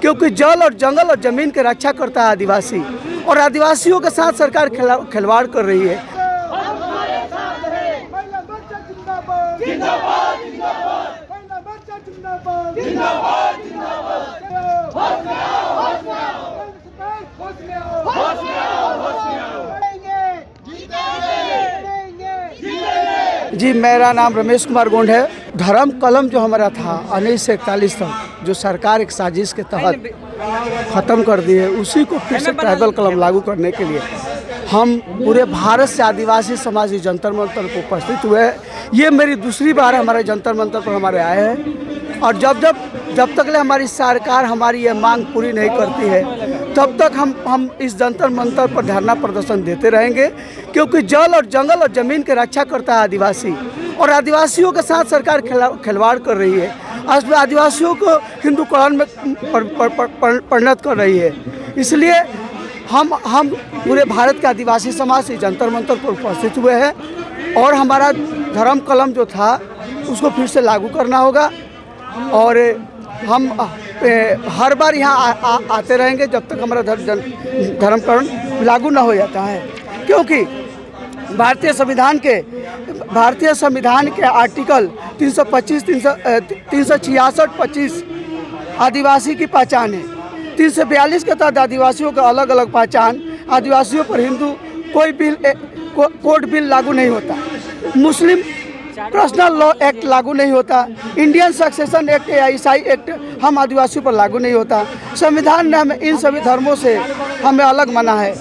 क्योंकि जल और जंगल और जमीन की रक्षा करता है आदिवासी, और आदिवासियों के साथ सरकार खिलवाड़ कर रही है। जी, मेरा नाम रमेश कुमार गोंड है। धर्म कलम जो हमारा था 1941 तक, जो सरकार एक साजिश के तहत ख़त्म कर दी है, उसी को फिर से ट्राइबल कलम लागू करने के लिए हम पूरे भारत से आदिवासी समाज जंतर मंतर को उपस्थित हुए हैं। ये मेरी दूसरी बार हमारे जंतर मंतर पर हमारे आए हैं, और जब तक ले हमारी सरकार हमारी ये मांग पूरी नहीं करती है, तब तक हम इस जंतर मंतर पर धरना प्रदर्शन देते रहेंगे, क्योंकि जल और जंगल और ज़मीन की रक्षा करता है आदिवासी, और आदिवासियों के साथ सरकार खिलवाड़ कर रही है। आदिवासियों को हिंदूकरण में परिणत कर रही है। इसलिए हम पूरे भारत के आदिवासी समाज इस जंतर मंतर पर उपस्थित हुए हैं, और हमारा धर्म कलम जो था उसको फिर से लागू करना होगा, और हम हर बार यहाँ आते रहेंगे जब तक हमारा धर्म कलम लागू ना हो जाता है। क्योंकि भारतीय संविधान के आर्टिकल 325, 366, 25 आदिवासी की पहचान है। 342 के तहत आदिवासियों का अलग अलग पहचान, आदिवासियों पर हिंदू कोड बिल लागू नहीं होता, मुस्लिम पर्सनल लॉ एक्ट लागू नहीं होता, इंडियन सक्सेशन एक्ट या ईसाई एक्ट हम आदिवासियों पर लागू नहीं होता। संविधान ने हमें इन सभी धर्मों से हमें अलग माना है।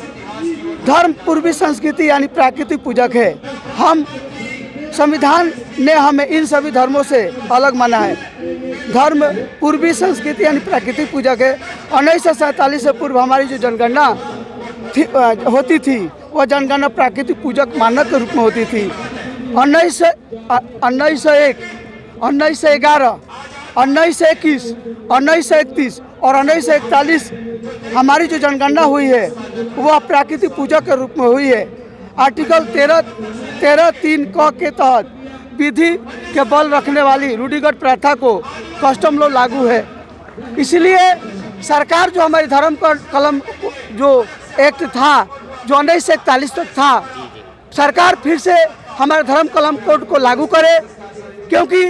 धर्म पूर्वी संस्कृति यानी प्राकृतिक पूजक है। संविधान ने हमें इन सभी धर्मों से अलग माना है। धर्म पूर्वी संस्कृति यानी प्राकृतिक पूजक है। 1947 से पूर्व हमारी जो जनगणना होती थी, वह जनगणना प्राकृतिक पूजक मानक के रूप में होती थी। 1901, 1911, 1921, 1931 और 1941 हमारी जो जनगणना हुई है वह प्राकृतिक पूजा के रूप में हुई है। आर्टिकल 13(3) क के तहत विधि के बल रखने वाली रूढ़िगत प्रथा को कस्टम लॉ लागू है। इसलिए सरकार जो हमारी धर्म कलम जो एक्ट था, जो 1941 तक था, सरकार फिर से हमारे धर्म कलम कोड को लागू करे, क्योंकि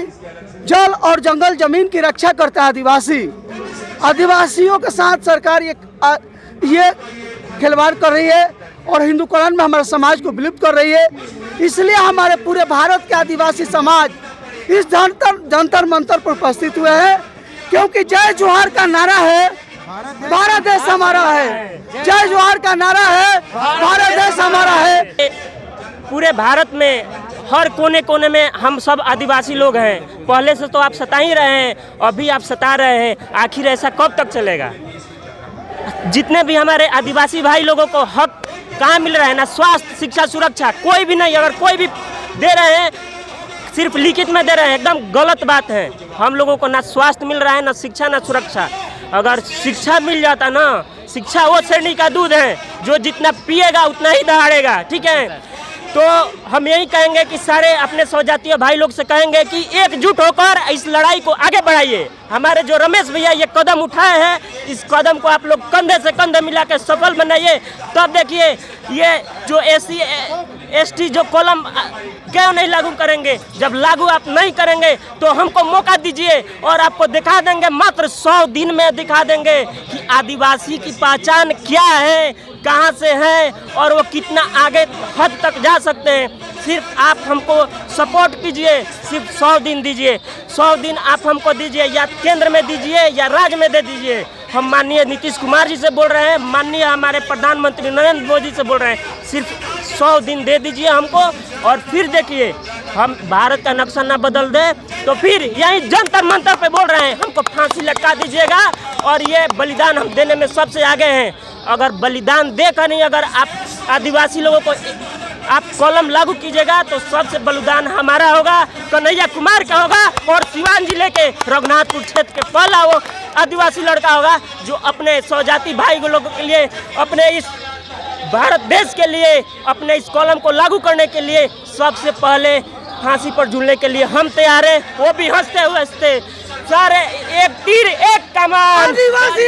जल और जंगल जमीन की रक्षा करता है आदिवासियों के साथ सरकार ये खिलवाड़ कर रही है, और हिंदूकरण में हमारे समाज को विलुप्त कर रही है। इसलिए हमारे पूरे भारत के आदिवासी समाज इस जंतर मंतर पर उपस्थित हुए हैं, क्योंकि जय जोहार का नारा है, भारत देश हमारा है। जय जोहार का नारा है, भारत देश हमारा है। पूरे भारत में हर कोने कोने में हम सब आदिवासी लोग हैं। पहले से तो आप सता ही रहे हैं, अभी आप सता रहे हैं। आखिर ऐसा कब तक चलेगा? जितने भी हमारे आदिवासी भाई लोगों को हक कहाँ मिल रहा है? ना स्वास्थ्य, शिक्षा, सुरक्षा, कोई भी नहीं। अगर कोई भी दे रहे हैं, सिर्फ लिखित में दे रहे हैं, एकदम गलत बात है। हम लोगों को ना स्वास्थ्य मिल रहा है, ना शिक्षा, ना सुरक्षा। अगर शिक्षा मिल जाता ना, शिक्षा वो श्रेणी का दूध है जो जितना पिएगा उतना ही दहाड़ेगा। ठीक है, तो हम यही कहेंगे कि सारे अपने स्वजातीय भाई लोग से कहेंगे कि एकजुट होकर इस लड़ाई को आगे बढ़ाइए। हमारे जो रमेश भैया ये कदम उठाए हैं, इस कदम को आप लोग कंधे से कंधे मिला के सफल बनाइए। तब देखिए ये जो SC ST जो कॉलम क्यों नहीं लागू करेंगे। जब लागू आप नहीं करेंगे तो हमको मौका दीजिए, और आपको दिखा देंगे, मात्र 100 दिन में दिखा देंगे कि आदिवासी की पहचान क्या है, कहाँ से है, और वो कितना आगे हद तक जा सकते हैं। सिर्फ आप हमको सपोर्ट कीजिए, सिर्फ 100 दिन दीजिए। 100 दिन आप हमको दीजिए, या केंद्र में दीजिए या राज्य में दे दीजिए। हम माननीय नीतीश कुमार जी से बोल रहे हैं, माननीय हमारे प्रधानमंत्री नरेंद्र मोदी से बोल रहे हैं, सिर्फ 100 दिन दे दीजिए हमको। और फिर देखिए, हम भारत का नक्शा ना बदल दे तो फिर यही जंतर मंतर पे बोल रहे हैं, हमको फांसी लटका दीजिएगा। और ये बलिदान हम देने में सबसे आगे हैं। अगर बलिदान देकर नहीं, अगर आप आदिवासी लोगों को आप कॉलम लागू कीजिएगा तो सबसे बलिदान हमारा होगा, कन्हैया कुमार का होगा, और सिवान जिले के रघुनाथपुर क्षेत्र के पहला वो आदिवासी लड़का होगा जो अपने स्वजाति भाई लोगों के लिए, अपने इस भारत देश के लिए, अपने इस कॉलम को लागू करने के लिए सबसे पहले फांसी पर झूलने के लिए हम तैयार हैं। वो भी हंसते हुए हंसते, सारे एक तीर एक कमान। आदिवासी